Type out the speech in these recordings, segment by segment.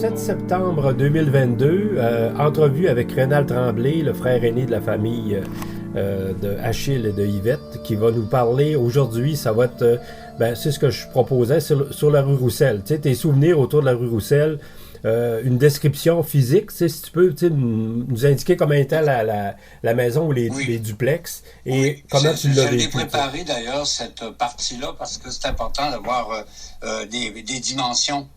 7 septembre 2022, entrevue avec Rénal Tremblay, le frère aîné de la famille de Achille et de Yvette, qui va nous parler aujourd'hui. Ça va être, c'est ce que je proposais sur la rue Roussel. Tu sais, tes souvenirs autour de la rue Roussel, une description physique, tu sais, si tu peux nous indiquer comment était la maison ou les duplex et comment tu l'as vécu. Je l'ai préparé d'ailleurs, cette partie-là, parce que c'est important d'avoir des dimensions,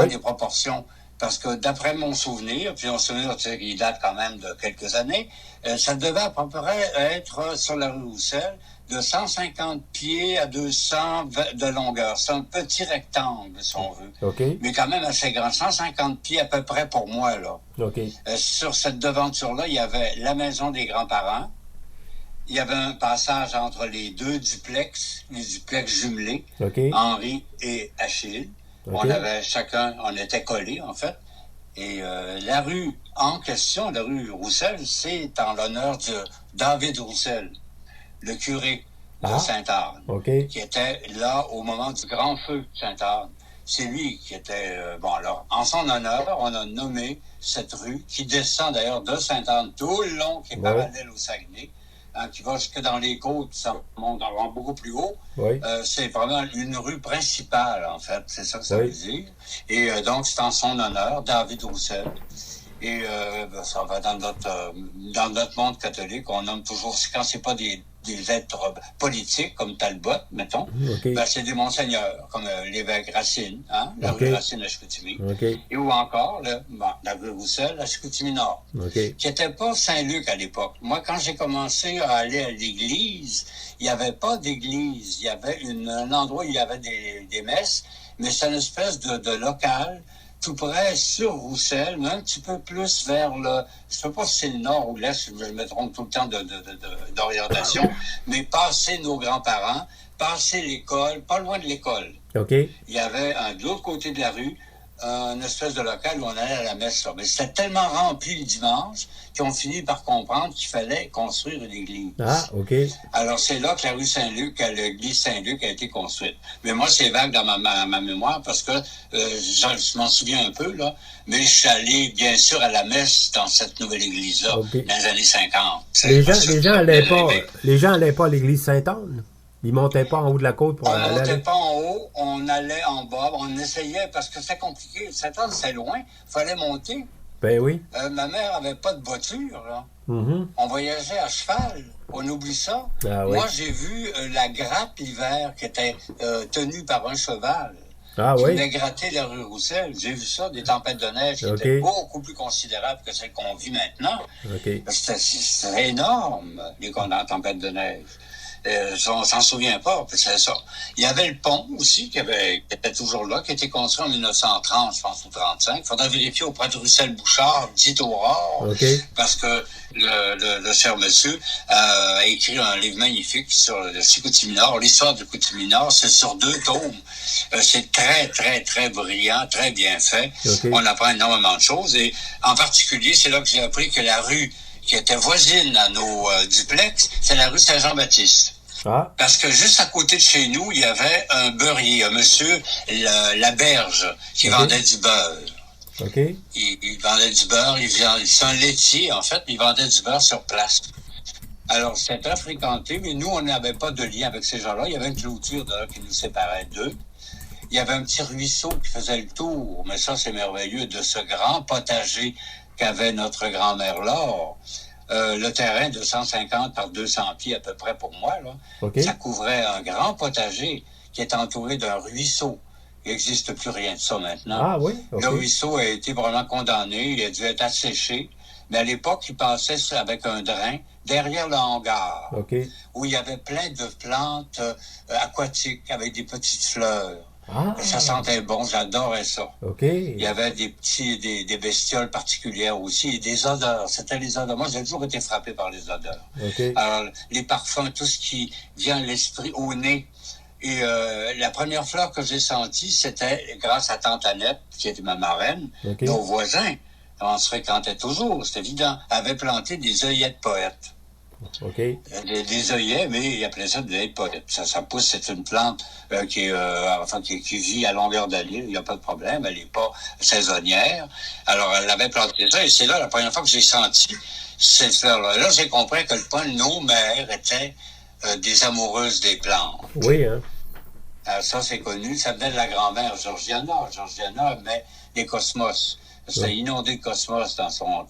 des proportions. Parce que d'après mon souvenir, puis mon souvenir, tu sais, il date quand même de quelques années, ça devait à peu près être sur la rue Roussel de 150 pieds à 200 de longueur. C'est un petit rectangle, si on veut. Okay. Mais quand même assez grand. 150 pieds à peu près pour moi, là. Okay. Sur cette devanture-là, il y avait la maison des grands-parents. Il y avait un passage entre les deux duplex, les duplex jumelés, Henri et Achille. On avait chacun, on était collés, en fait. Et la rue en question, la rue Roussel, c'est en l'honneur de David Roussel, le curé de Sainte-Anne, qui était là au moment du grand feu de Sainte-Anne. C'est lui qui était... alors, en son honneur, on a nommé cette rue, qui descend d'ailleurs de Sainte-Anne tout le long, qui est parallèle au Saguenay, qui va jusque dans les côtes, ça monte beaucoup plus haut. C'est vraiment une rue principale, en fait. C'est ça que ça veut dire. Et donc, c'est en son honneur, David Roussel. Et ça va dans notre monde catholique, on nomme toujours, quand c'est pas des êtres politiques, comme Talbot, mettons, c'est des monseigneurs, comme l'évêque Racine, la rue Racine à Chicoutimi. Et ou encore, la rue Roussel à Chicoutimi-Nord, qui n'était pas Saint-Luc à l'époque. Moi, quand j'ai commencé à aller à l'église, il n'y avait pas d'église. Il y avait un endroit où il y avait des messes, mais c'est une espèce de local tout près sur Roussel, mais un petit peu plus vers le... Je ne sais pas si c'est le nord ou l'est, je me trompe tout le temps d'orientation, mais passer nos grands-parents, passer l'école, pas loin de l'école. Il y avait, de l'autre côté de la rue, une espèce de local où on allait à la messe. Là. Mais c'était tellement rempli le dimanche qu'ils ont fini par comprendre qu'il fallait construire une église. Alors, c'est là que la rue Saint-Luc, l'église Saint-Luc a été construite. Mais moi, c'est vague dans ma mémoire parce que je m'en souviens un peu, là. Mais je suis allé, bien sûr, à la messe dans cette nouvelle église-là, dans les années 50. Les gens allaient pas à l'église Sainte-Anne? Ils montaient pas en haut de la côte pour aller? On montait pas en haut, on allait en bas. On essayait, parce que c'était compliqué. Sainte-Anne, c'est loin. Il fallait monter. Ben oui. Ma mère avait pas de voiture, là. On voyageait à cheval. On oublie ça. Moi, j'ai vu la grappe l'hiver qui était tenue par un cheval. Qui venait gratter la rue Roussel. J'ai vu ça, des tempêtes de neige qui étaient beaucoup plus considérables que celles qu'on vit maintenant. C'était énorme, les tempêtes de neige. On s'en souvient pas, c'est ça. Il y avait le pont aussi, qui était toujours là, qui a été construit en 1930, je pense, ou 35. Il faudra vérifier auprès de Russel-Bouchard, dit Aurore, parce que le cher monsieur a écrit un livre magnifique sur le Chicoutimi-Nord. L'histoire du Chicoutimi-Nord, c'est sur 2 tomes. C'est très, très, très brillant, très bien fait. On apprend énormément de choses. Et en particulier, c'est là que j'ai appris que la rue qui était voisine à nos duplex, c'est la rue Saint-Jean-Baptiste. Parce que juste à côté de chez nous, il y avait un beurrier, un monsieur Laberge, qui vendait du beurre. Il vendait du beurre, c'est un laitier, en fait, mais il vendait du beurre sur place. Alors, c'était très fréquenté, mais nous, on n'avait pas de lien avec ces gens-là. Il y avait une clôture qui nous séparait d'eux. Il y avait un petit ruisseau qui faisait le tour, mais ça, c'est merveilleux, de ce grand potager qu'avait notre grand-mère Laure. Le terrain de 150 par 200 pieds à peu près pour moi, là, ça couvrait un grand potager qui est entouré d'un ruisseau. Il n'existe plus rien de ça maintenant. Le ruisseau a été vraiment condamné, il a dû être asséché, mais à l'époque, il passait avec un drain derrière le hangar, où il y avait plein de plantes aquatiques avec des petites fleurs. Ça sentait bon, j'adorais ça. Il y avait des bestioles particulières aussi, et des odeurs. C'était les odeurs. Moi, j'ai toujours été frappé par les odeurs. Alors, les parfums, tout ce qui vient à l'esprit, au nez. Et la première fleur que j'ai sentie, c'était grâce à Tante Annette, qui était ma marraine, nos voisins. On se fréquentait toujours, c'est évident. Avait planté des œillettes poètes. OK. Des œillets, mais il appelait ça des polypes. Ça pousse, c'est une plante qui vit à longueur d'année, il n'y a pas de problème, elle n'est pas saisonnière. Alors, elle avait planté ça, et c'est là la première fois que j'ai senti cette fleur-là. Là, j'ai compris que nos mères étaient des amoureuses des plantes. Oui, hein. Ça, c'est connu. Ça venait de la grand-mère Georgiana. Georgiana aimait les cosmos. C'était inondé de cosmos dans son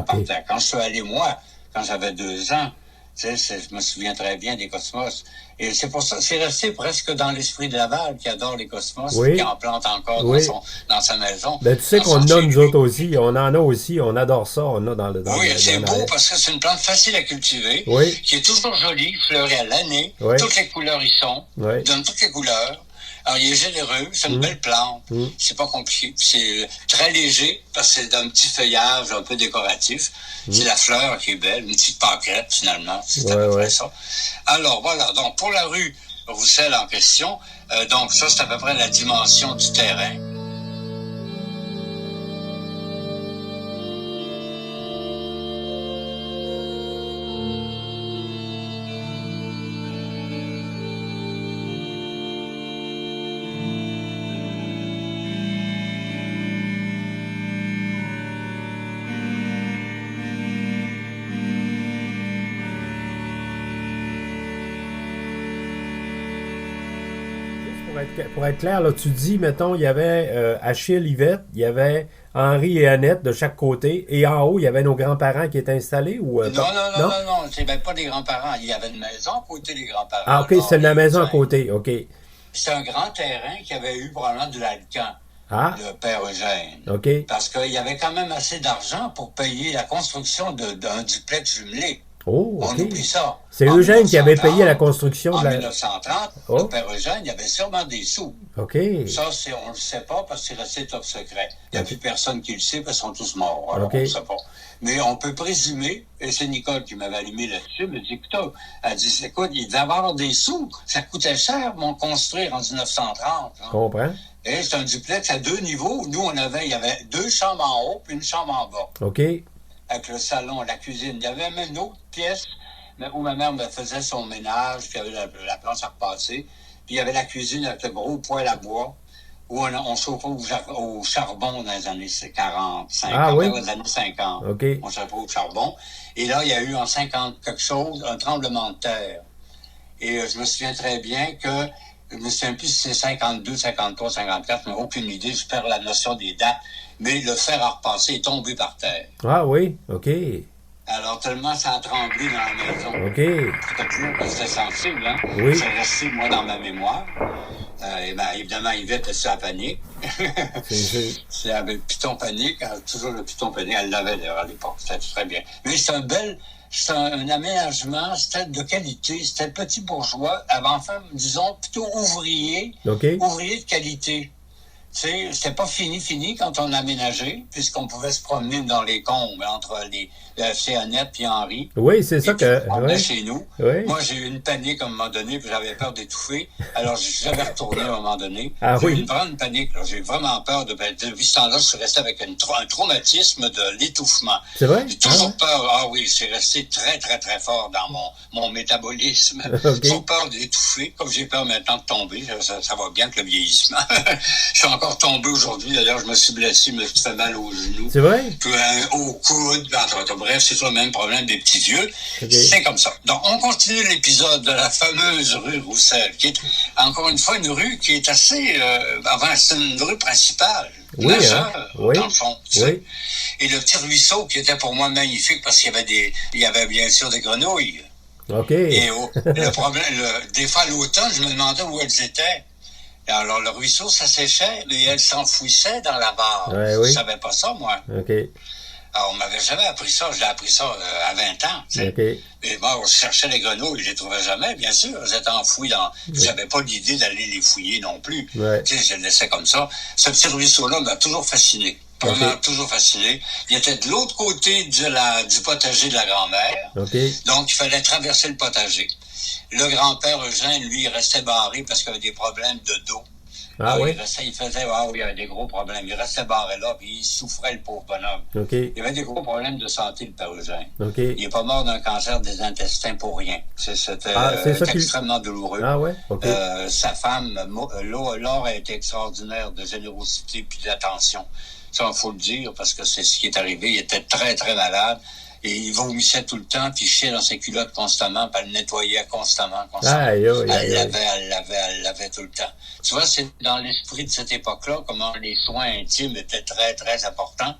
parterre. Quand je suis allé, moi, quand j'avais 2 ans, je me souviens très bien des cosmos. Et c'est pour ça, c'est resté presque dans l'esprit de Laval, qui adore les cosmos, qui en plante encore dans sa maison. Ben, tu sais qu'on en a, nous autres aussi. On en a aussi. On adore ça. On a dans le. Oui, c'est beau parce que c'est une plante facile à cultiver, qui est toujours jolie, fleurie à l'année. Toutes les couleurs y sont. Donne toutes les couleurs. Alors, il est généreux, c'est une belle plante. C'est pas compliqué. C'est très léger, parce que c'est d'un petit feuillage un peu décoratif. C'est la fleur qui est belle, une petite pâquerette, finalement. C'est à peu près ça. Alors, voilà. Donc, pour la rue Roussel en question, donc ça, c'est à peu près la dimension du terrain. Pour être clair, là, tu dis, mettons, il y avait Achille, Yvette, il y avait Henri et Annette de chaque côté, et en haut, il y avait nos grands-parents qui étaient installés? Ou, non, c'est même pas des grands-parents. Il y avait une maison à côté des grands-parents. Ah, OK, c'est la maison à côté, OK. C'est un grand terrain qui avait eu probablement de l'Alcan, le père Eugène. OK. Parce qu'il y avait quand même assez d'argent pour payer la construction d'un duplex jumelé. Oh, On oublie ça. C'est Eugène qui avait payé la construction de la... En 1930, le père Eugène, il y avait sûrement des sous. OK. Ça, on ne le sait pas parce que c'est resté top secret. Il n'y a plus personne qui le sait parce qu'ils sont tous morts. Alors, on ne sait pas. Mais on peut présumer, et c'est Nicole qui m'avait allumé là-dessus, elle me dit, elle dit, écoute, il devait avoir des sous. Ça coûtait cher, construire en 1930. Je comprends. Et c'est un duplex à 2 niveaux. Nous, il y avait 2 chambres en haut puis une chambre en bas. OK. Avec le salon, la cuisine. Il y avait même une autre pièce où ma mère me faisait son ménage, puis il y avait la planche à repasser. Puis il y avait la cuisine avec le gros poêle à bois, où on chauffait au charbon dans les années 40, 50, dans les années 50. Okay. On chauffait au charbon. Et là, il y a eu en 50 quelque chose, un tremblement de terre. Et je me souviens très bien que, je me souviens plus si c'est 52, 53, 54, je n'ai aucune idée, je perds la notion des dates. Mais le fer à repasser est tombé par terre. Ah oui, OK. Alors, tellement ça a tremblé dans la maison. OK. C'était sensible, hein? Oui. C'est resté, moi, dans ma mémoire. Et bien, évidemment, Yvette, c'est la panique. C'est avec Python panique, toujours le Python panique. Elle l'avait d'ailleurs à l'époque, c'était très bien. Mais c'est un aménagement, c'était de qualité, c'était petit bourgeois, enfin, disons, plutôt ouvrier, ouvrier de qualité. C'était pas fini quand on a aménagé, puisqu'on pouvait se promener dans les combes entre chez Annette puis Henri. Oui, c'est ça que... On venait chez nous. Oui. Moi, j'ai eu une panique à un moment donné, puis j'avais peur d'étouffer. Alors, j'avais retourné à un moment donné. J'ai eu une grande panique. J'ai eu vraiment peur depuis ce temps-là, je suis resté avec un traumatisme de l'étouffement. C'est vrai? J'ai toujours peur. Ah oui, c'est resté très, très, très fort dans mon métabolisme. J'ai toujours peur d'étouffer. Comme j'ai peur maintenant de tomber, ça va bien avec le vieillissement. Je suis encore tombé aujourd'hui. D'ailleurs, je me suis blessé, je me suis fait mal au genou. C'est vrai? Puis au coude. Bref, c'est toujours le même problème des petits vieux. C'est comme ça. Donc, on continue l'épisode de la fameuse rue Roussel, qui est, encore une fois, une rue qui est assez... c'est une rue principale. Majeure, dans le fond. Oui. Et le petit ruisseau, qui était pour moi magnifique, parce qu'il y avait bien sûr des grenouilles. OK. Et le problème, des fois, à l'automne, je me demandais où elles étaient. Et alors, le ruisseau, ça séchait, mais elles s'enfouissaient dans la barre. Je savais pas ça, moi. OK. Alors, on m'avait jamais appris ça. J'ai appris ça à 20 ans. Okay. Et moi, je cherchais les grenouilles, je les trouvais jamais, bien sûr. Elles étaient enfouies dans... J'avais pas l'idée d'aller les fouiller non plus. Ouais. Tu sais, je les laissais comme ça. Ce petit ruisseau-là m'a toujours fasciné. Vraiment toujours fasciné. Il était de l'autre côté du potager de la grand-mère. Donc, il fallait traverser le potager. Le grand-père Eugène, lui, il restait barré parce qu'il avait des problèmes de dos. Ah oui? Il faisait, il y avait des gros problèmes. Il restait barré là, puis il souffrait, le pauvre bonhomme. Okay. Il avait des gros problèmes de santé, le père Eugène. Okay. Il n'est pas mort d'un cancer des intestins pour rien. C'était extrêmement douloureux. Ah ouais? Okay. Sa femme, Laure, a été extraordinaire de générosité puis d'attention. Ça, il faut le dire, parce que c'est ce qui est arrivé. Il était très, très malade. Et il vomissait tout le temps, puis il chiait dans ses culottes constamment, puis elle le nettoyait constamment. Elle l'avait tout le temps. Tu vois, c'est dans l'esprit de cette époque-là, comment les soins intimes étaient très, très importants.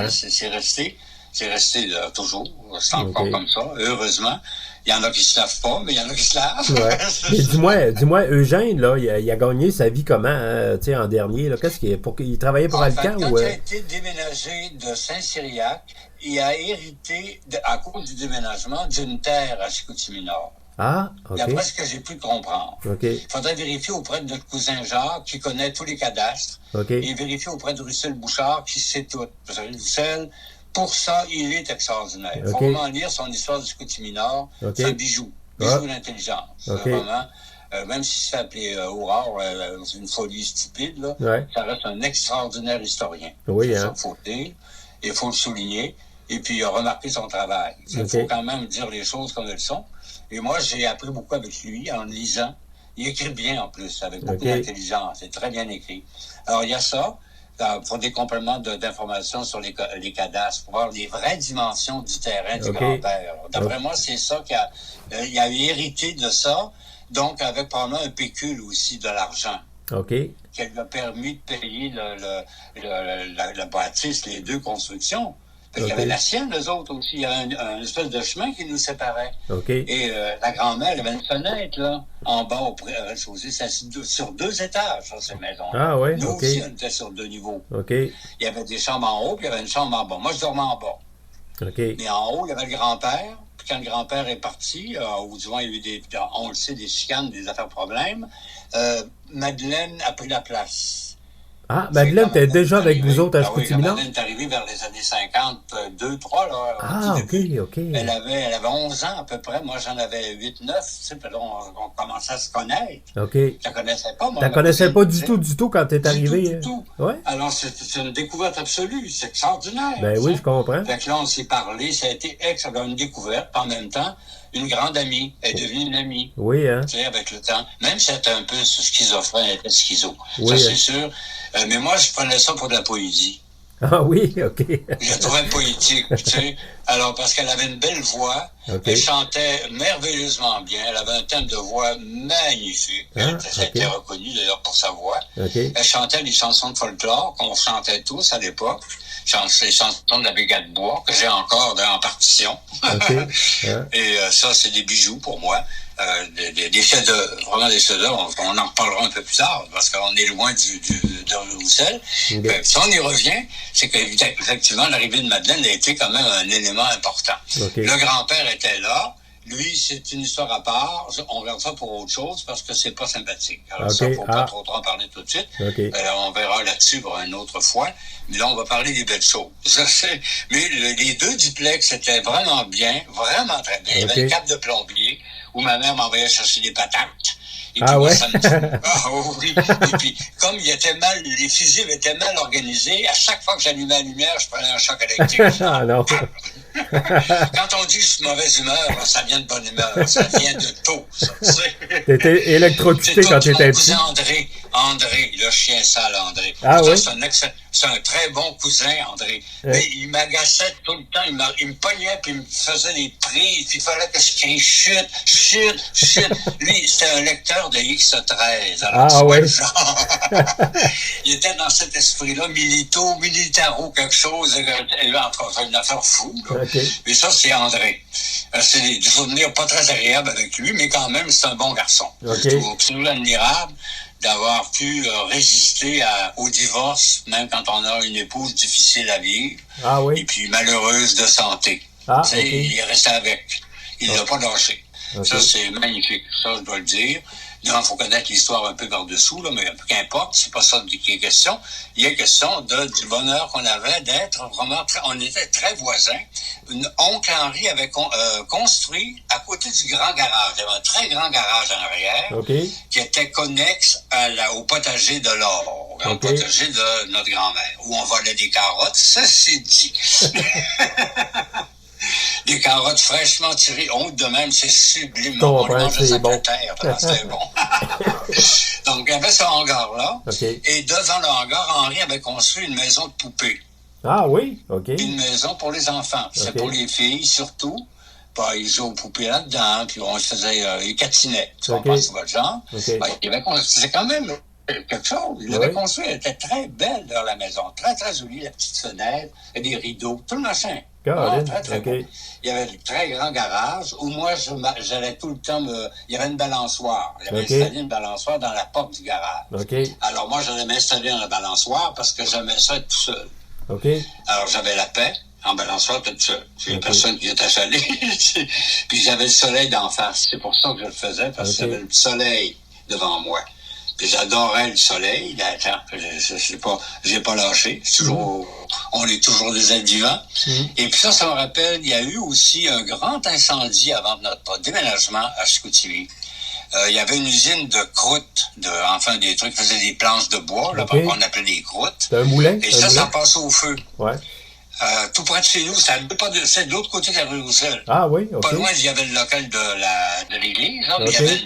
C'est resté toujours. C'est encore comme ça, heureusement. Il y en a qui se lavent pas, mais il y en a qui se lavent. Ouais. Mais dis-moi, Eugène, là, il a gagné sa vie comment, hein, en dernier? Là, il travaillait pour Alcan? Quand il a été déménagé de Saint-Cyriaque, il a hérité, à cause du déménagement, d'une terre à Chicoutimi-Nord. Ah, OK. D'après ce que j'ai pu comprendre. Okay. Il faudrait vérifier auprès de notre cousin Jacques, qui connaît tous les cadastres. Okay. Et vérifier auprès de Russell Bouchard, qui sait tout. Parce que Russell, pour ça, il est extraordinaire. Il faut vraiment lire son histoire du Chicoutimi-Nord. C'est un bijou. Bijou d'intelligence. Vraiment. Même si c'est appelé Aurore, c'est une folie stupide, là, ça reste un extraordinaire historien. Oui, hein. Il faut le dire. Il faut le souligner. Et puis, il a remarqué son travail. Il faut quand même dire les choses comme elles sont. Et moi, j'ai appris beaucoup avec lui en lisant. Il écrit bien, en plus, avec beaucoup d'intelligence. C'est très bien écrit. Alors, il y a ça. Pour des compléments d'informations sur les cadastres, pour voir les vraies dimensions du terrain du grand-père. D'après moi, c'est ça il a hérité de ça. Donc, avec probablement un pécule aussi de l'argent. Qui lui a permis de payer la bâtisse, les deux constructions. Il y avait la sienne, eux autres aussi. Il y avait un espèce de chemin qui nous séparait. Et la grand-mère, elle avait une fenêtre, là, en bas, au rez-de-chaussée. C'est sur 2 étages, ça, ces maisons-là. Ah oui, nous aussi, on était sur 2 niveaux. Il y avait des chambres en haut, puis il y avait une chambre en bas. Moi, je dormais en bas. Mais en haut, il y avait le grand-père. Puis quand le grand-père est parti, ou du moins, il y a eu on le sait, des chicanes, des affaires problèmes, Madeleine a pris la place. Ah, Madeleine était déjà avec vous autres à Chicoutimi-Nord? Madeleine est arrivée vers les années 52, 3, là. Ah, OK. Elle avait 11 ans à peu près. Moi, j'en avais 8, 9. Tu sais, puis là, on commençait à se connaître. Je la connaissais pas, moi. Tu la connaissais pas du tout quand tu es arrivé? Du tout. Ouais. Alors, c'est une découverte absolue. C'est extraordinaire. Ben oui, je comprends. Fait que là, on s'est parlé. Ça a été une découverte. Puis en même temps, une grande amie. Elle est devenue une amie. Oui, hein. Tu sais, avec le temps. Même si elle était un peu schizophrène, elle était schizo. Oui, ça, c'est sûr. Mais moi, je prenais ça pour de la poésie. Ah oui, OK. Je la trouvais poétique, tu sais. Alors, parce qu'elle avait une belle voix. Elle chantait merveilleusement bien. Elle avait un thème de voix magnifique. Elle a été reconnue, d'ailleurs, pour sa voix. Elle chantait des chansons de folklore qu'on chantait tous à l'époque. Les chansons de la Brigade Bois, que j'ai encore en partition. Et ça, c'est des bijoux pour moi. Des chefs-d'œuvre, vraiment des chefs-d'œuvre. On en reparlera un peu plus tard, parce qu'on est loin de Roussel. Si on y revient, c'est qu'effectivement, l'arrivée de Madeleine a été quand même un élément important. Le grand-père était là. Lui, c'est une histoire à part. On verra ça pour autre chose, parce que c'est pas sympathique. Alors ça, il ne faut pas trop en parler tout de suite. On verra là-dessus pour une autre fois. Mais là, on va parler des belles choses. Mais les deux duplex, c'était vraiment bien, vraiment très bien. Il y avait une cape de plombier, où ma mère m'envoyait chercher des patates. Et puis moi, ça me... oui. Et puis, comme les fusibles étaient mal organisés, à chaque fois que j'allumais la lumière, je prenais un choc électrique. Ah non. Quand on dit que je suis de mauvaise humeur, ça vient de bonne humeur. Ça vient de tôt, ça. T'étais électrocuté quand t'étais petit. Mon cousin André, le chien sale André. Ah oui? C'est un très bon cousin, André. Mais il m'agaçait tout le temps. Il me pognait, puis il me faisait des prises, puis il fallait que je crie chute. Lui, c'était un lecteur de X13. Alors, il était dans cet esprit-là, militaro, quelque chose. C'est une affaire fou, là. Mais ça, c'est André. C'est des souvenirs pas très agréables avec lui, mais quand même, c'est un bon garçon. Je trouve admirable d'avoir pu résister au divorce, même quand on a une épouse difficile à vivre, et puis malheureuse de santé. Il est resté avec. Il ne l'a pas lâché. Ça, c'est magnifique. Ça, je dois le dire. il faut connaître l'histoire un peu par-dessous, là, mais qu'importe, c'est pas ça qui est question. Il est question du bonheur qu'on avait d'être vraiment on était très voisins. Oncle Henri avait construit à côté du grand garage. Il y avait un très grand garage en arrière qui était connexe au potager de l'or, au potager de notre grand-mère, où on volait des carottes. Ça, c'est dit. Des carottes fraîchement tirées, honte de même, c'est sublime. On les mangeait ça de terre, c'était bon. Donc, il y avait ce hangar-là. Et devant le hangar, Henri avait construit une maison de poupées. Ah oui? OK. Une maison pour les enfants. C'est pour les filles, surtout. Bah, ils jouaient aux poupées là-dedans, puis on se faisait... ils catinaient. Tu comprends, c'est votre genre? C'est quand même quelque chose. Il avait construit, elle était très belle dans la maison. Très, très jolie, la petite fenêtre, et des rideaux, tout le machin. Très, très beau. Il y avait un très grand garage où moi, j'allais tout le temps il y avait une balançoire. Il y avait installé une balançoire dans la porte du garage. Alors moi, j'allais m'installer dans la balançoire parce que j'aimais ça être tout seul. Alors j'avais la paix en balançoire tout seul. Il n'y a personne qui était achalandé. Puis j'avais le soleil d'en face. C'est pour ça que je le faisais, parce que j'avais le soleil devant moi. Puis j'adorais le soleil. J'ai pas lâché. On est toujours des êtres vivants. Et puis ça me rappelle, il y a eu aussi un grand incendie avant notre déménagement à Chicoutimi. Il y avait une usine de croûtes, des trucs qui faisaient des planches de bois, là, qu'on appelait des croûtes. Un moulin. Et ça passait au feu. Tout près de chez nous, c'est de l'autre côté de la rue Roussel. Ah oui, Pas loin, il y avait le local de l'église, mais il y avait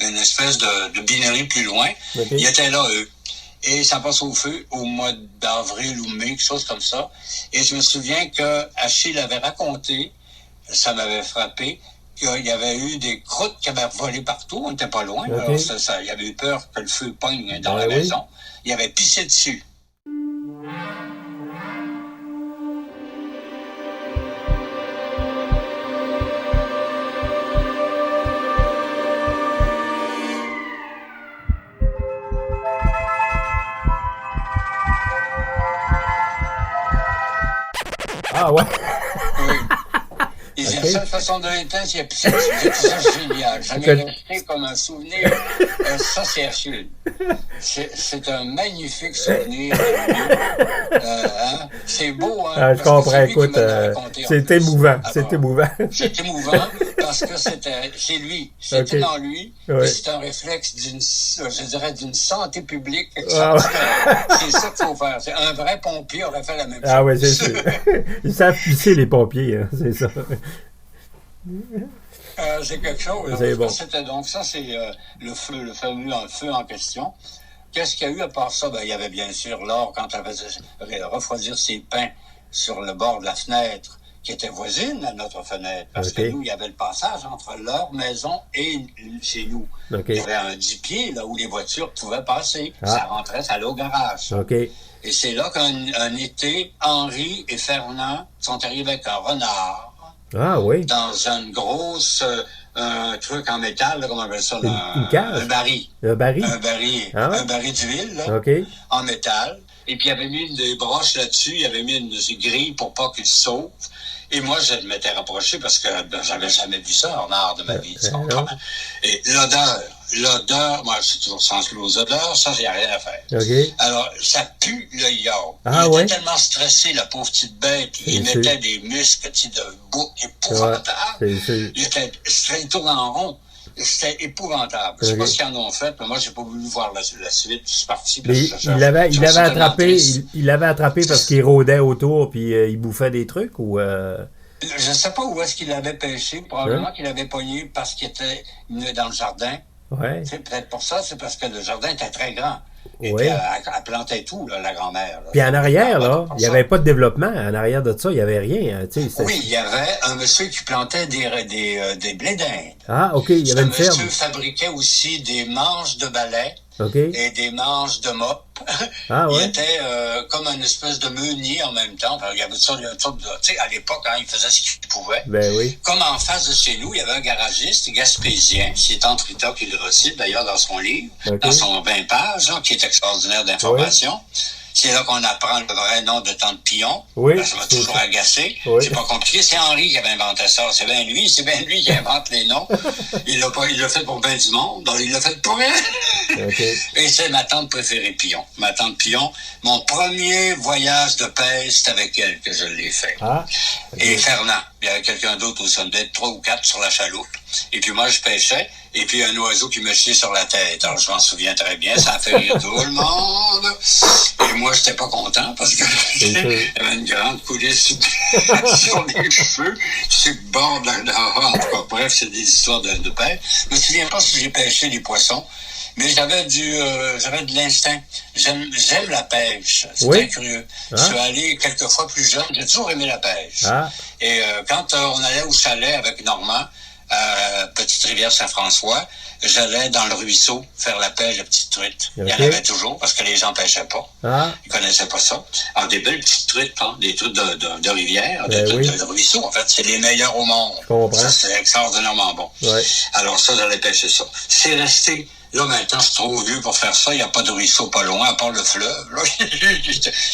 une espèce de binerie plus loin. Ils étaient là, eux. Et ça passe au feu au mois d'avril ou mai, quelque chose comme ça. Et je me souviens que Achille avait raconté, ça m'avait frappé, qu'il y avait eu des croûtes qui avaient volé partout, on n'était pas loin. Alors il y avait eu peur que le feu pogne dans la maison. Il avait pissé dessus. Ah ouais? Oui. Et c'est la seule façon de l'éteindre, c'est ça génial. J'en ai resté comme un souvenir. Ça, c'est Achille. C'est un magnifique souvenir. C'est beau, hein? Je comprends, écoute, c'est émouvant. C'est émouvant. C'est émouvant parce que c'est lui. C'était dans lui. Et c'est un réflexe d'une santé publique. C'est ça qu'il faut faire. C'est un vrai pompier aurait fait la même chose. Ah oui, c'est sûr. Ils savent pisser, les pompiers, hein, c'est ça. C'est quelque chose. C'est bon. Donc ça, c'est le fameux feu en question. Qu'est-ce qu'il y a eu à part ça? Il y avait bien sûr Laure, quand elle faisait refroidir ses pains sur le bord de la fenêtre, qui était voisine à notre fenêtre. Parce que nous, il y avait le passage entre leur maison et chez nous. Il y avait un 10 pieds là, où les voitures pouvaient passer. Ça rentrait, ça allait au garage. Et c'est là qu'un été, Henri et Fernand sont arrivés avec un renard. Ah oui. Dans une grosse... un truc en métal, là, comment on appelle ça? Une cage? Un baril. Un baril? Un baril d'huile, là, en métal. Et puis, il avait mis des broches là-dessus, il avait mis une grille pour pas qu'il se sauve. Et moi, je m'étais rapproché parce que j'avais jamais vu ça en art de ma vie. Et l'odeur, moi, je suis toujours sensible aux odeurs, ça, j'ai rien à faire. Alors, ça pue le yaourt. Il était tellement stressé, la pauvre petite bête. Il mettait des muscles de bouc épouvantables. Il tourne en rond. C'était épouvantable. Je sais pas ce qu'ils en ont fait, mais moi, j'ai pas voulu voir la suite. Je suis parti. Il l'avait attrapé parce qu'il rôdait autour puis il bouffait des trucs ou... Je sais pas où est-ce qu'il l'avait pêché. Probablement qu'il l'avait pogné parce qu'il était dans le jardin. C'est peut-être pour ça, c'est parce que le jardin était très grand. Et puis, elle plantait tout, là, la grand-mère. Là. Puis en arrière, là, il n'y avait pas de développement. En arrière de ça, il n'y avait rien. Hein, oui, il y avait un monsieur qui plantait des blés d'Inde. Ah, OK, il y avait une ferme. Ce monsieur fabriquait aussi des manches de balai et des manches de mop. Il était comme une espèce de meunier en même temps. Il y avait ça, tu sais, à l'époque, hein, il faisait ce qu'il pouvait. Comme en face de chez nous, il y avait un garagiste gaspésien, c'est Antrita qui le recite d'ailleurs dans son livre, dans son 20 pages, hein, qui est extraordinaire d'information. C'est là qu'on apprend le vrai nom de Tante Pillon. Oui. Ça m'a toujours agacé. Oui. C'est pas compliqué. C'est Henri qui avait inventé ça. C'est bien lui qui invente les noms. Il l'a fait pour bien du monde. Donc, il l'a fait pour elle. Okay. Et c'est ma tante préférée, Pillon. Ma tante Pillon. Mon premier voyage de pêche, c'est avec elle que je l'ai fait. Ah. Okay. Et Fernand. Il y avait quelqu'un d'autre au sommet, 3 ou 4 sur la chaloupe. Et puis moi, je pêchais. Et puis un oiseau qui me chiait sur la tête. Alors, je m'en souviens très bien. Ça a fait rire tout le monde. Et moi, j'étais pas content parce que il y avait une grande coulisse sur les cheveux, sur le bord de en tout cas, bref, c'est des histoires de pêche. Je me souviens pas si j'ai pêché les poissons, mais j'avais de l'instinct. J'aime la pêche. C'est très curieux. Ah. Je suis allé quelques fois plus jeune. J'ai toujours aimé la pêche. Ah. Et quand on allait au chalet avec Normand, Petite Rivière Saint-François, j'allais dans le ruisseau faire la pêche de petites truites. Okay. Il y en avait toujours parce que les gens pêchaient pas. Ah. Ils connaissaient pas ça. Alors, des belles petites truites, hein, des truites de rivière, des truites de ruisseau. En fait, c'est les meilleurs au monde. Ça, c'est extraordinairement bon. Ouais. Alors ça, j'allais pêcher ça. C'est resté. Là, maintenant, je suis trop vieux pour faire ça. Il n'y a pas de ruisseau pas loin, à part le fleuve. Là,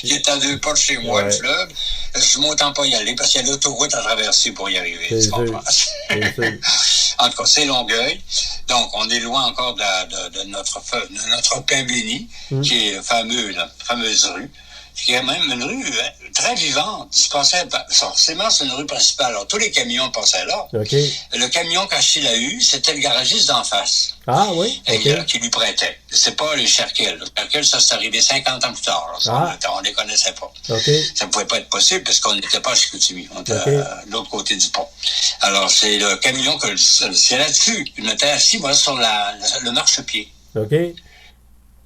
il est à 2 pas de chez moi, le fleuve. Je m'entends pas y aller parce qu'il y a l'autoroute à traverser pour y arriver. Tu comprends? En tout cas, c'est Longueuil. Donc, on est loin encore de notre pain béni, qui est la fameuse rue. qui est même une rue très vivante. Il se passait, forcément, c'est une rue principale. Alors, tous les camions passaient là. Okay. Le camion qu'Achille a eu, c'était le garagiste d'en face. Ah oui? Okay. Qui lui prêtait. C'est pas les Cherkel. Les Cherkel, ça, c'est arrivé 50 ans plus tard. On les connaissait pas. Okay. Ça ne pouvait pas être possible parce qu'on n'était pas à Chicoutimi. On était de l'autre côté du pont. Alors, c'est le camion que c'est là-dessus. Il était assis, moi, sur le marchepied. OK.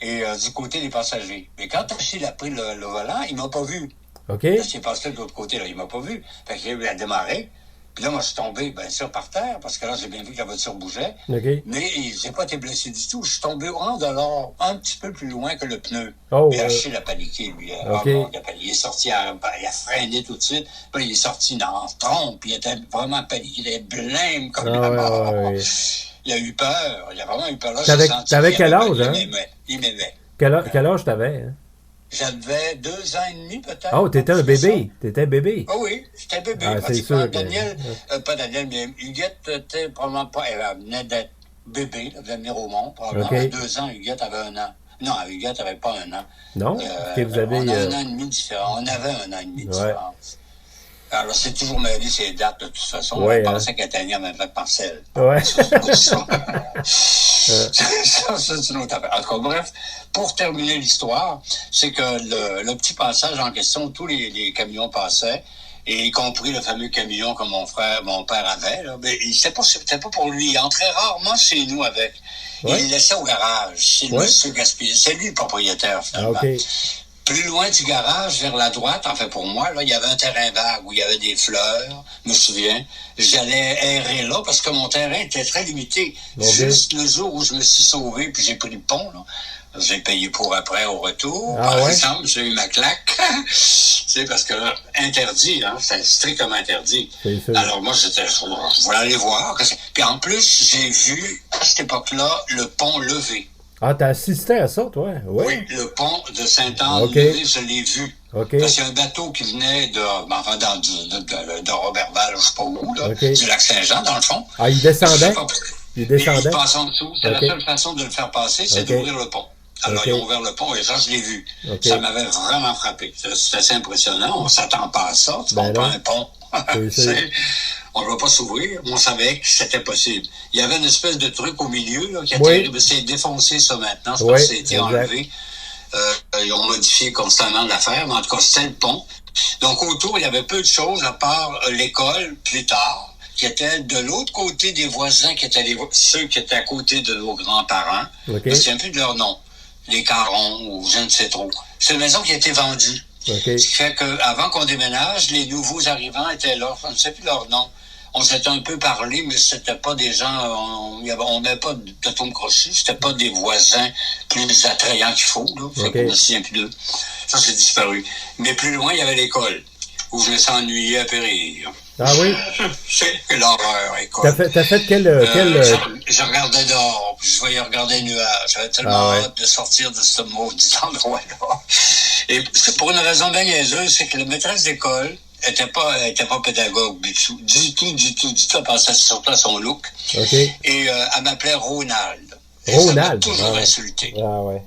Et du côté des passagers. Mais quand Achille a pris le volant, il m'a pas vu. OK. Parce qu'il est passé de l'autre côté, là, il m'a pas vu. Fait qu'il a démarré. Puis là, moi, je suis tombé, bien sûr, par terre, parce que là, j'ai bien vu que la voiture bougeait. Okay. Mais j'ai pas été blessé du tout. Je suis tombé au rang de l'or, un petit peu plus loin que le pneu. Oh, mais Achille a paniqué, lui. Okay. Il est sorti, il a freiné tout de suite. Puis il est sorti dans le tronc, puis il était vraiment paniqué. Il était blême comme la mort. Ouais. Il a eu peur. Il a vraiment eu peur. Là, t'avais quel âge, hein? Il m'aimait. Quel âge t'avais, hein? J'avais 2 ans et demi, peut-être. Oh, t'étais un bébé. T'étais un bébé. Oh oui, j'étais un bébé. Ah, c'est sûr. Daniel, pas Daniel, mais Huguette était probablement pas. Elle venait d'être bébé, elle venait venir au monde. Probablement. Okay. À 2 ans, Huguette avait 1 an. Non, Huguette n'avait pas 1 an. Non? Vous avez, on a 1 an et demi de différence. On avait 1 an et demi de différence. Alors, c'est toujours mêlé ces dates, de toute façon. On pensait qu'Atania m'avait parcelle. Ouais. Ça, c'est une autre affaire. En tout cas, bref, pour terminer l'histoire, c'est que le petit passage en question, tous les camions passaient, et y compris le fameux camion que mon père avait, là, mais c'était pas pour lui. Il entrait rarement chez nous avec. Ouais. Il le laissait au garage. C'est monsieur Gaspillé. C'est lui le propriétaire, finalement. Okay. Plus loin du garage, vers la droite, en fait, pour moi, là, il y avait un terrain vague où il y avait des fleurs, je me souviens. J'allais errer là parce que mon terrain était très limité. Okay. Juste le jour où je me suis sauvé, puis j'ai pris le pont, là. J'ai payé pour après au retour. Par exemple, j'ai eu ma claque. C'est parce que interdit, hein, c'est strictement interdit. Alors moi, je voulais aller voir. Puis en plus, j'ai vu, à cette époque-là, le pont levé. Ah, t'as assisté à ça, toi? Ouais. Oui, le pont de Sainte-Anne, je l'ai vu. Okay. Parce qu'il y a un bateau qui venait de Robertval, je sais pas où, là, du lac Saint-Jean, dans le fond. Ah, il descendait? Il passe en dessous. C'est la seule façon de le faire passer, c'est d'ouvrir le pont. Alors, ils ont ouvert le pont et ça, je l'ai vu. Ça m'avait vraiment frappé. C'est assez impressionnant. On s'attend pas à ça. Tu comprends, un pont. On ne va pas s'ouvrir. On savait que c'était possible. Il y avait une espèce de truc au milieu là, qui a été c'est défoncé, ça, maintenant. Je pense que ça a été enlevé. Ils ont modifié constamment l'affaire, mais en tout cas, c'était le pont. Donc, autour, il y avait peu de choses, à part l'école, plus tard, qui était de l'autre côté des voisins, qui étaient ceux qui étaient à côté de nos grands-parents. Je ne me souviens plus de leur nom. Les Carons, ou je ne sais trop. C'est une maison qui a été vendue. Ce qui fait qu'avant qu'on déménage, les nouveaux arrivants étaient là. Je ne sais plus leur nom. On s'était un peu parlé, mais c'était pas des gens... On n'avait pas d'atome crochu. C'était pas des voisins plus attrayants qu'il faut. Là. Fait qu'on ne se souvient plus d'eux. Ça, c'est disparu. Mais plus loin, il y avait l'école, où je me suis ennuyé à périr. Ah oui? C'est l'horreur, école. T'as fait quel... Je regardais dehors, puis je voyais regarder les nuages. J'avais tellement hâte de sortir de ce maudit endroit-là. Et pour une raison bien niaiseuse, c'est que la maîtresse d'école était pas pédagogue du tout. Elle pensait surtout à son look. Okay. Et elle m'appelait Ronald. Et Ronald? Ça m'a toujours insulté. Ah ouais.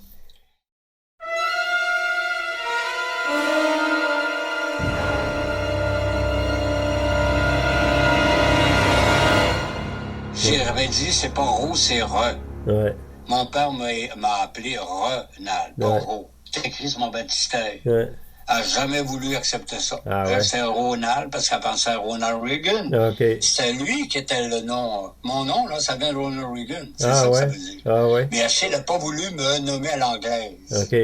J'avais dit, c'est pas Ro, c'est Re. Ouais. Mon père m'a appelé Ronald, pas Ro. C'est écrit sur mon baptistère. Ouais. Elle n'a jamais voulu accepter ça. Ah ouais. C'est Ronald parce qu'elle pensait à Ronald Reagan. Okay. C'était lui qui était le nom. Mon nom, là, ça vient de Ronald Reagan. C'est ça que ouais. Ça veut dire. Ah ouais. Mais Achille n'a pas voulu me nommer à l'anglaise. OK.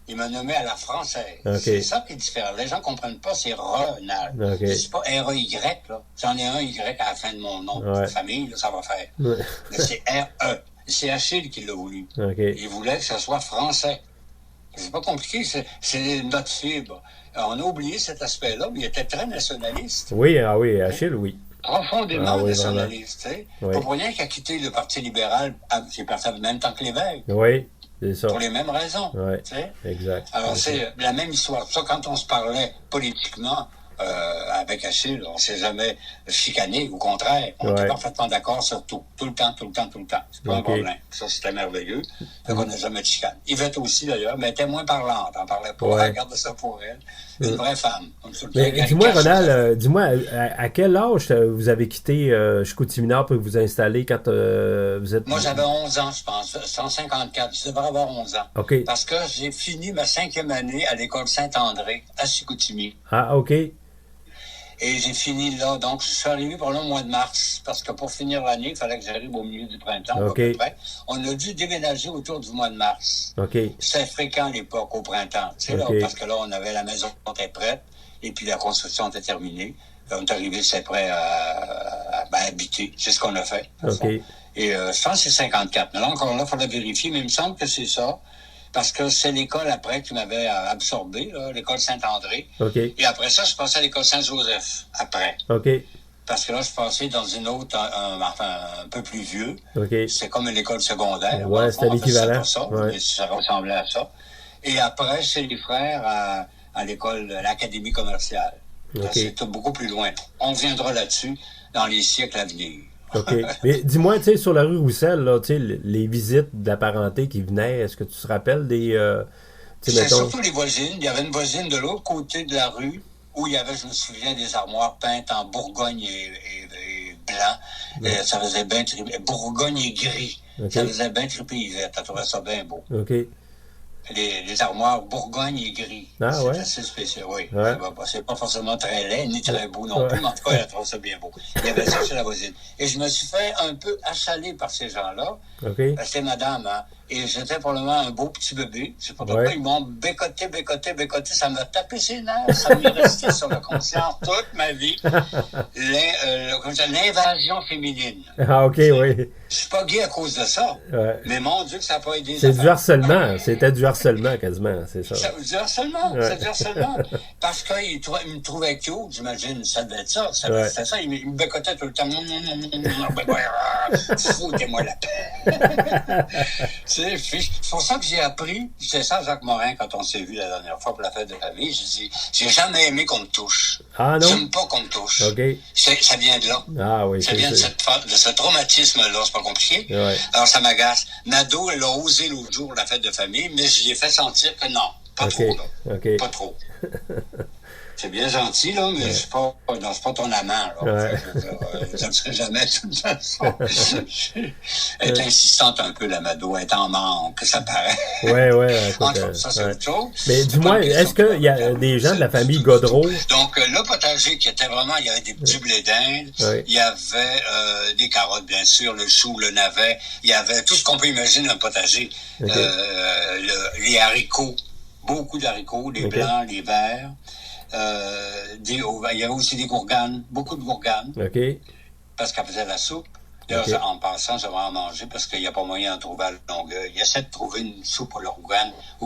Il m'a nommé à la française. Okay. C'est ça qui est différent. Les gens ne comprennent pas, c'est Ronald. Okay. C'est pas R-E-Y, là. J'en ai un Y à la fin de mon nom de famille, là, ça va faire. Ouais. Mais c'est R-E. C'est Achille qui l'a voulu. Okay. Il voulait que ce soit français. C'est pas compliqué, c'est notre fibre. On a oublié cet aspect-là, mais il était très nationaliste. Oui, ah oui, Achille, oui. Profondément nationaliste. Tu sais. Pas pour rien qu'il a quitté le Parti libéral, il est parti en même temps que l'évêque. Oui, c'est ça. Pour les mêmes raisons. Oui, tu sais. Exact. Alors, c'est la même histoire. Ça, quand on se parlait politiquement avec Achille, on ne s'est jamais chicané. Au contraire, on était parfaitement d'accord sur tout. Tout le temps. C'est pas un problème. Ça, c'était merveilleux. Donc, on n'a jamais de chicane. Yvette aussi, d'ailleurs, mais elle était moins parlante. On parlait pas. Elle regardait ça pour elle. Une vraie femme. Mais dis-moi, Ronald, dis-moi, à quel âge vous avez quitté Chicoutimi-Nord pour vous installer quand vous êtes... Moi, j'avais 11 ans, je pense. 154. Je devrais avoir 11 ans. OK. Parce que j'ai fini ma 5e année à l'école Saint-André, à Chicoutimi. Ah, OK. Et j'ai fini là, donc je suis arrivé pour le mois de mars, parce que pour finir l'année, il fallait que j'arrive au milieu du printemps, à peu près. On a dû déménager autour du mois de mars. Okay. C'était fréquent à l'époque, au printemps. Tu sais, là, parce que là, on avait la maison qui était prête, et puis la construction était terminée. On est arrivé, c'est prêt à habiter. C'est ce qu'on a fait. Okay. Et je pense que c'est 54. Mais là, encore là, il fallait vérifier, mais il me semble que c'est ça. Parce que c'est l'école après qui m'avait absorbé, là, l'école Saint-André. Okay. Et après ça, je passais à l'école Saint-Joseph, après. OK. Parce que là, je passais dans une autre, un peu plus vieux. Okay. C'est comme une école secondaire. Ouais, c'était l'équivalent. C'est pas ça, mais ça ressemblait à ça. Et après, chez les frères, à l'école, l'Académie commerciale. Okay. C'est tout beaucoup plus loin. On viendra là-dessus dans les siècles à venir. OK. Mais dis-moi, tu sais, sur la rue Roussel, là, tu sais, les visites de la parenté qui venaient, est-ce que tu te rappelles des... C'était surtout les voisines. Il y avait une voisine de l'autre côté de la rue où il y avait, je me souviens, des armoires peintes en bourgogne et blanc. Ouais. Ça faisait bien triper. Bourgogne et gris. Okay. Ça faisait bien triper Yvette. Elle trouvait ça bien beau. OK. Les armoires bourgogne et gris. Ah ouais? C'est assez spécial, oui. Ouais. C'est pas forcément très laid, ni très beau non plus, mais en tout cas, elle trouve ça bien beau. Il y avait ça chez la voisine. Et je me suis fait un peu achaler par ces gens-là. Okay. C'était madame, hein. Et j'étais probablement un beau petit bébé. Je sais pas pourquoi ils m'ont bécoté. Ça m'a tapé ses nerfs. Ça m'est resté sur la conscience toute ma vie. L'invasion féminine. Ah, OK, oui. Je suis pas gay à cause de ça. Ouais. Mais mon Dieu que ça n'a pas aidé. C'est du harcèlement. C'était du harcèlement quasiment, c'est ça. Du harcèlement. Ouais. C'est du harcèlement. Parce qu'il me trouvait cute, j'imagine. Ça devait être ça. C'était ça. Il me bécotait tout le temps. Foutez-moi la paix. C'est pour ça que j'ai appris, c'est ça Jacques Morin quand on s'est vu la dernière fois pour la fête de la vie, j'ai dit, j'ai jamais aimé qu'on me touche. Ah non? J'aime pas qu'on me touche. Okay. Ça vient de là. Ah oui. Ça vient de ce traumatisme-là, c'est pas compliqué. Ouais. Alors ça m'agace. Nado, elle a osé l'autre jour la fête de famille, mais je lui ai fait sentir que non, pas trop. Là. Okay. Pas trop. C'est bien gentil, là, mais c'est pas ton amant, là. Ouais. Je ne serai jamais, de toute façon. Elle est insistante un peu, la Mado. Elle est en manque, ça paraît. Oui. Ça, c'est autre chose. Mais dis-moi, est-ce qu'il y a des gens de la famille Godreau? Donc, le potager qui était vraiment, il y avait des petits blés d'Inde, il y avait des carottes, bien sûr, le chou, le navet, il y avait tout ce qu'on peut imaginer un potager. Les haricots, beaucoup d'haricots, les blancs, les verts. Il y avait aussi des gourganes, beaucoup de gourganes. OK. Parce qu'elle faisait la soupe. D'ailleurs, en passant, j'aimerais en manger parce qu'il n'y a pas moyen d'en trouver à Longueuil. Il essaie de trouver une soupe aux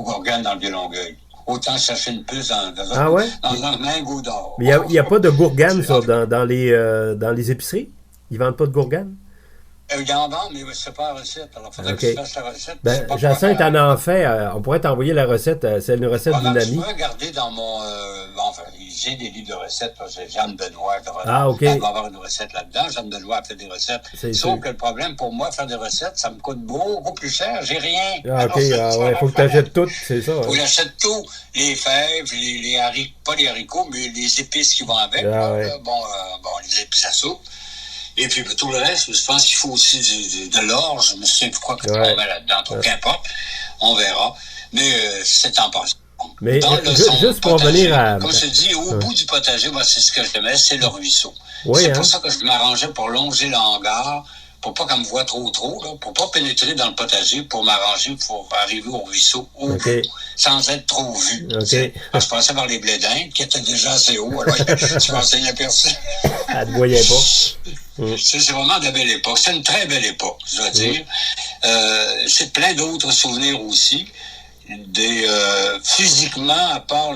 gourganes dans le Vieux-Longueuil. Autant chercher une puce dans un lingot d'or. Mais il n'y a pas de gourganes dans les épiceries? Ils ne vendent pas de gourganes? Il y en vend, mais c'est pas la recette. Alors, il faudrait que tu fasses la recette. Ben, Jacinthe en en fait. On pourrait t'envoyer la recette. C'est une recette d'une amie. Je pourrais regarder dans mon... enfin, j'ai des livres de recettes. C'est Jeanne Benoît. OK. Elle va avoir une recette là-dedans. Jeanne Benoît a fait des recettes. Sauf que le problème, pour moi, faire des recettes, ça me coûte beaucoup plus cher. J'ai rien. Ah, OK. Il faut que tu achètes tout. C'est ça. Il faut que j'achète tout. Les fèves, les haricots, pas les haricots, mais les épices qui vont avec. Bon, les épices à soupe. Et puis tout le reste, je pense qu'il faut aussi de l'orge. Je me souviens pourquoi que on met là-dedans. Donc, qu'importe, on verra. Mais c'est en passant. Mais juste pour revenir à... Comme je te dis, au bout du potager, moi, c'est ce que j'aimais, c'est le ruisseau. Oui, c'est pour ça que je m'arrangeais pour longer le hangar, pour pas qu'elle me voie trop, là, pour pas pénétrer dans le potager, pour m'arranger, pour arriver au ruisseau, sans être trop vu. Je passais par les blés d'Inde, qui étaient déjà assez hauts, alors je m'enseignais à personne. Elle ne voyait pas. C'est vraiment de la belle époque. C'est une très belle époque, je dois dire. C'est plein d'autres souvenirs aussi. Physiquement, à part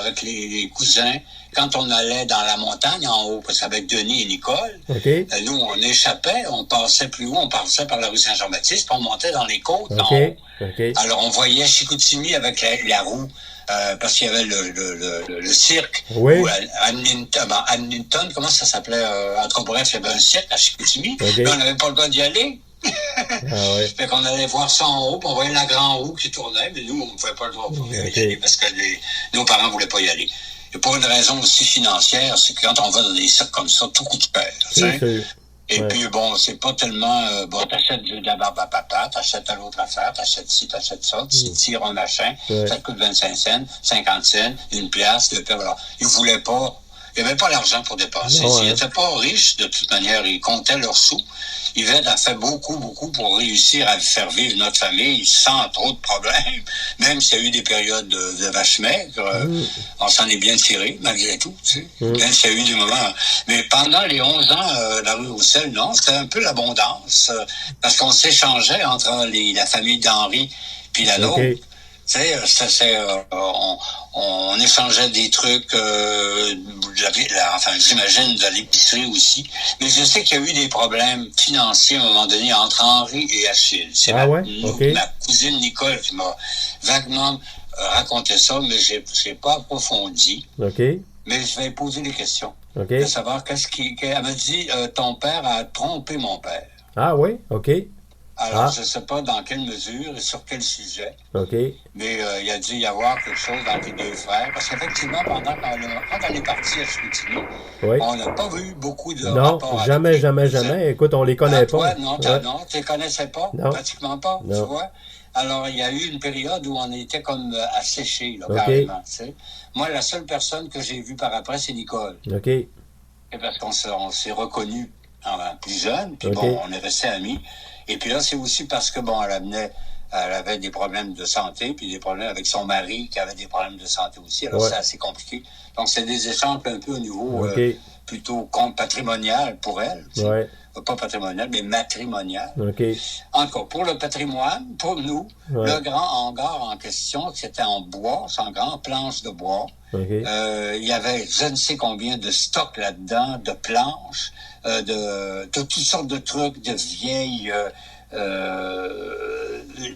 avec les cousins, quand on allait dans la montagne en haut, parce qu'avec Denis et Nicole, nous, on échappait, on passait plus haut, on passait par la rue Saint-Jean-Baptiste, puis on montait dans les côtes en haut. Alors, on voyait Chicoutimi avec la roue, parce qu'il y avait le cirque, ou Hamilton, comment ça s'appelait? En tout cas, bref, il y avait un cirque à Chicoutimi, mais on n'avait pas le droit d'y aller. Fait qu'on allait voir ça en haut, puis on voyait la grande roue qui tournait, mais nous, on ne pouvait pas le droit d'y aller parce que nos parents ne voulaient pas y aller. Et pour une raison aussi financière, c'est que quand on va dans des cirques comme ça, tout coûte cher. Et puis, bon, c'est pas tellement... t'achètes de la barbe à papa, t'achètes à l'autre affaire, t'achètes ci, t'achètes ça, tu tires un machin, ça te coûte 25 cents, 50 cents, une pièce, voilà. Ils voulaient pas... Ils n'avaient pas l'argent pour dépenser. S'ils n'étaient pas riches, de toute manière, ils comptaient leurs sous. Yvette a fait beaucoup pour réussir à faire vivre notre famille sans trop de problèmes. Même s'il y a eu des périodes de vache maigre, on s'en est bien tiré, malgré tout. Tu sais. Même s'il y a eu des moments... Mais pendant les 11 ans, la rue Roussel, non, c'était un peu l'abondance. Parce qu'on s'échangeait entre la famille d'Henri puis la nôtre. Tu sais, on échangeait des trucs, j'imagine de l'épicerie aussi. Mais je sais qu'il y a eu des problèmes financiers à un moment donné entre Henri et Achille. C'est ma cousine Nicole qui m'a vaguement raconté ça, mais j'ai pas approfondi. Mais je vais poser des questions. De savoir elle m'a dit, ton père a trompé mon père. Ah oui, OK. Alors, je ne sais pas dans quelle mesure et sur quel sujet. Mais il a dû y avoir quelque chose entre les deux frères. Parce qu'effectivement, quand on est parti à Chicoutimi, on n'a pas vu beaucoup de rapports. Jamais. Écoute, on les connaît pas. Non, tu les connaissais pas, pratiquement pas, tu vois. Alors, il y a eu une période où on était comme asséchés, carrément. Tu sais. Moi, la seule personne que j'ai vue par après, c'est Nicole. Et parce qu'on s'est reconnus plus jeunes, puis on est restés amis. Et puis là, c'est aussi parce que, elle avait des problèmes de santé, puis des problèmes avec son mari qui avait des problèmes de santé aussi. Alors, c'est assez compliqué. Donc, c'est des exemples un peu au niveau plutôt patrimonial pour elle. Pas patrimonial, mais matrimonial. Encore, pour le patrimoine, pour nous, le grand hangar en question, c'était en bois, c'est en grande planche de bois. Il y avait je ne sais combien de stocks là-dedans, de planches, de toutes sortes de trucs, de vieilles...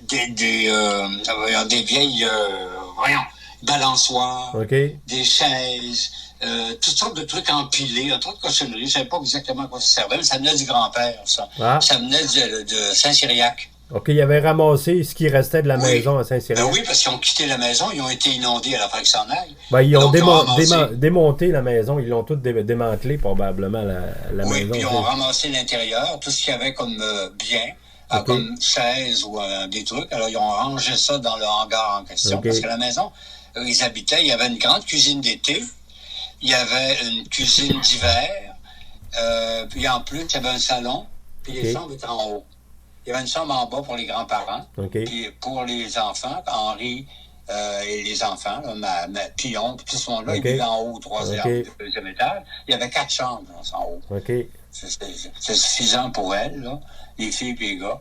des vieilles balançoires, des chaises, toutes sortes de trucs empilés, un truc de cochonnerie. Je ne savais pas exactement à quoi ça servait, mais ça venait du grand-père, ça. Ça venait de Saint-Cyriaque. OK, ils avaient ramassé ce qui restait de la maison à Saint-Cyriaque. Oui, parce qu'ils ont quitté la maison, ils ont été inondés à la fin qu'ils s'en aillent. Ils ont démonté la maison, ils l'ont toute démantelé probablement, la maison. Oui, puis ils ont ramassé l'intérieur, tout ce qu'il y avait comme bien. Comme chaise ou des trucs. Alors, ils ont rangé ça dans le hangar en question. Parce que la maison où ils habitaient, il y avait une grande cuisine d'été, il y avait une cuisine d'hiver, puis en plus, il y avait un salon, puis les chambres étaient en haut. Il y avait une chambre en bas pour les grands-parents, puis pour les enfants, Henri et les enfants, ma Pion, puis tout ce monde-là, ils vivaient en haut, au deuxième étage. Il y avait 4 chambres en haut. C'est suffisant pour elles, là, les filles et les gars.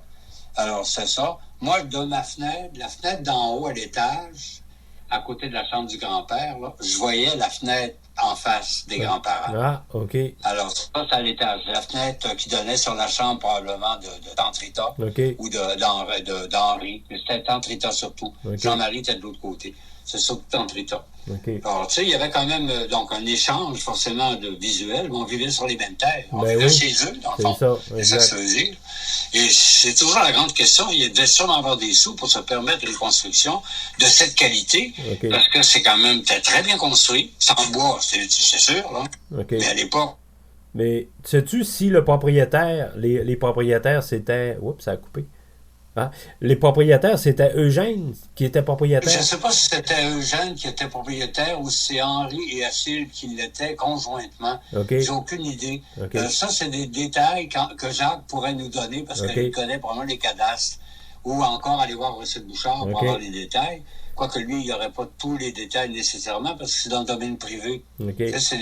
Alors, c'est ça. Moi, de ma fenêtre, la fenêtre d'en haut à l'étage, à côté de la chambre du grand-père, là, je voyais la fenêtre en face des grands-parents. Ah, OK. Alors, ça, c'est à l'étage. La fenêtre qui donnait sur la chambre, probablement, de Tante Rita. Ou d'Henri. C'était Tante Rita surtout. Jean-Marie était de l'autre côté. C'est surtout Tante Rita. Alors, tu sais, il y avait quand même donc un échange, forcément, de visuel, mais on vivait sur les mêmes terres. On vivait chez eux, dans le fond. C'est ça que ça veut dire. Et c'est toujours la grande question. Il devait sûrement avoir des sous pour se permettre une construction de cette qualité, parce que c'est quand même très bien construit. C'est en bois, c'est sûr, là. Mais à l'époque. Mais sais-tu si le propriétaire, les propriétaires, c'était... Oups, ça a coupé. Hein? Les propriétaires, c'était Eugène qui était propriétaire? Je ne sais pas si c'était Eugène qui était propriétaire ou si c'est Henri et Achille qui l'étaient conjointement. J'ai aucune idée. Ça, c'est des détails que Jacques pourrait nous donner parce qu'il connaît probablement les cadastres ou encore aller voir Russell Bouchard pour avoir les détails. Quoique lui, il n'y aurait pas tous les détails nécessairement parce que c'est dans le domaine privé. C'est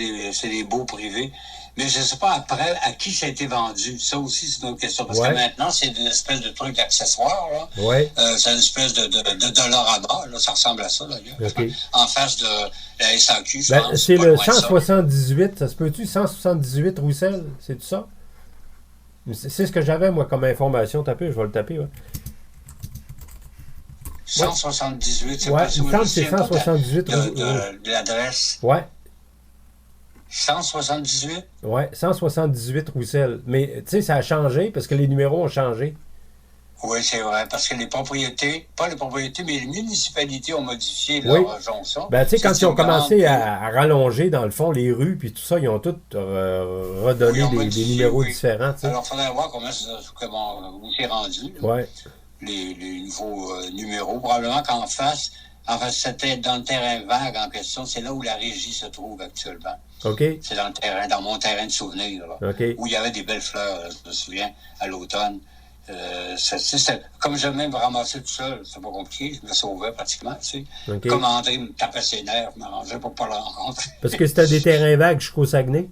des baux privés. Mais je ne sais pas après à qui ça a été vendu. Ça aussi, c'est une autre question. Parce que maintenant, c'est une espèce de truc d'accessoire. C'est une espèce de dollarama. Là. Ça ressemble à ça, d'ailleurs. En face de la SAQ, je pense. C'est le 178. Ça se peut-tu? 178 Roussel? C'est tout ça? C'est ce que j'avais, moi, comme information. Tapé, je vais le taper. 178, c'est il me semble que c'est 178 de l'adresse. 178? Oui, 178 Roussel. Mais, tu sais, ça a changé parce que les numéros ont changé. Oui, c'est vrai, parce que les propriétés, pas les propriétés, mais les municipalités ont modifié leur jonction. Ben, tu sais, quand ils ont commencé à rallonger, dans le fond, les rues, puis tout ça, ils ont tous redonné des numéros différents. T'sais. Alors, il faudrait voir où c'est rendu. Les nouveaux numéros. Probablement qu'en face, c'était dans le terrain vague en question. C'est là où la régie se trouve actuellement. C'est dans le terrain, dans mon terrain de souvenir, là, où il y avait des belles fleurs, là, je me souviens, à l'automne. Comme je même ramassé tout seul, c'est pas compliqué, je me sauvais pratiquement, tu sais. Comme André me tapait ses nerfs, je m'arrangeais pour pas le rencontrer. Parce que c'était des terrains vagues jusqu'au Saguenay,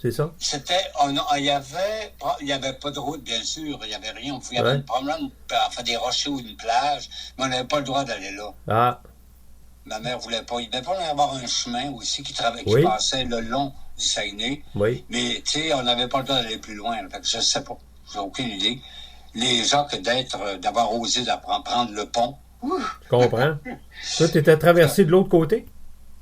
c'est ça? Il y avait pas de route, bien sûr, il y avait rien. On pouvait y avoir une promenade, enfin des rochers ou une plage, mais on n'avait pas le droit d'aller là. Ma mère voulait pas. Il devait pas y avoir un chemin aussi qui passait le long du Saguenay. Mais, tu sais, on n'avait pas le droit d'aller plus loin. Fait que je sais pas. J'ai aucune idée. Les gens d'avoir osé prendre le pont. Je comprends. Toi, tu étais traversé de l'autre côté?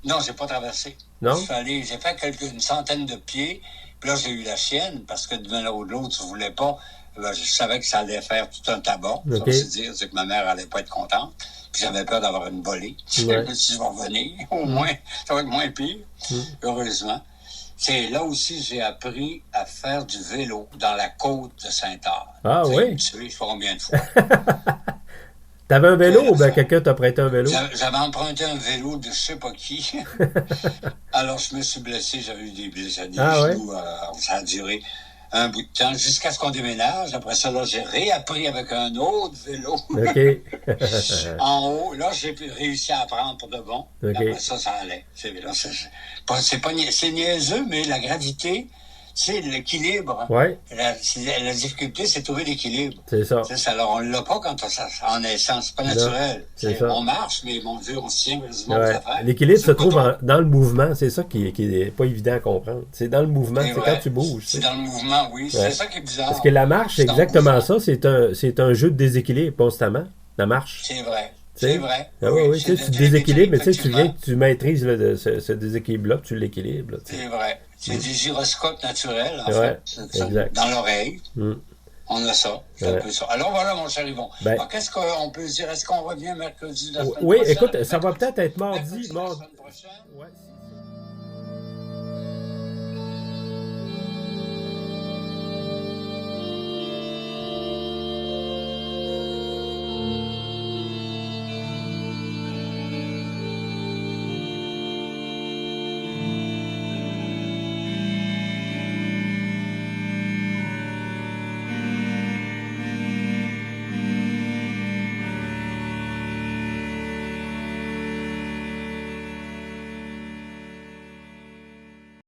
Non, j'ai pas traversé. Non? J'ai fait une centaine de pieds. Puis là, j'ai eu la chienne parce que de l'un ou de l'autre, je voulais pas. Je savais que ça allait faire tout un tabac. Ça veut dire que ma mère allait pas être contente. Puis j'avais peur d'avoir une volée. Si je vais revenir, au moins, ça va être moins pire. Heureusement. C'est là aussi j'ai appris à faire du vélo dans la côte de Saint-Arc. Ah oui? Je sais pas combien de fois. T'avais un vélo ou bien quelqu'un t'a prêté un vélo? J'avais emprunté un vélo de je sais pas qui. Alors je me suis blessé, j'avais eu des blessures des genoux. Ça a duré un bout de temps jusqu'à ce qu'on déménage. Après ça, là, j'ai réappris avec un autre vélo. En haut, là, j'ai réussi à apprendre pour de bon. Après ça, ça allait. C'est niaiseux, mais la gravité, c'est l'équilibre. La difficulté, c'est trouver l'équilibre. C'est ça. Alors, on ne l'a pas quand en essence. C'est pas naturel. On marche, mais mon Dieu, on se tient quasiment aux affaires. L'équilibre se trouve dans le mouvement. C'est ça qui est pas évident à comprendre. C'est dans le mouvement. C'est quand tu bouges. C'est dans le mouvement, oui. C'est ça qui est bizarre. Parce que la marche, c'est exactement ça. C'est un jeu de déséquilibre constamment. La marche. C'est vrai. C'est vrai. Oui, tu déséquilibres, mais tu viens, tu maîtrises ce déséquilibre-là, tu l'équilibres. C'est vrai. C'est des gyroscopes naturels, en fait. Exact. Dans l'oreille. On a ça. C'est un peu ça. Alors voilà, mon cher Yvon. Alors, qu'est-ce qu'on peut dire? Est-ce qu'on revient mercredi de la semaine prochaine? Oui, écoute, ça va peut-être être mardi. La semaine prochaine?